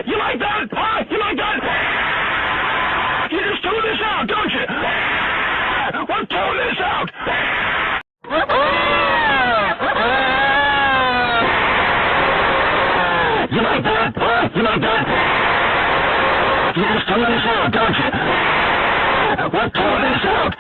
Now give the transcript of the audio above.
You like that? Huh? You like that? You just tune this out, don't you? Well, tune this out. You like that? Huh? You like that? You just tune this out, don't you? Well, tune this out.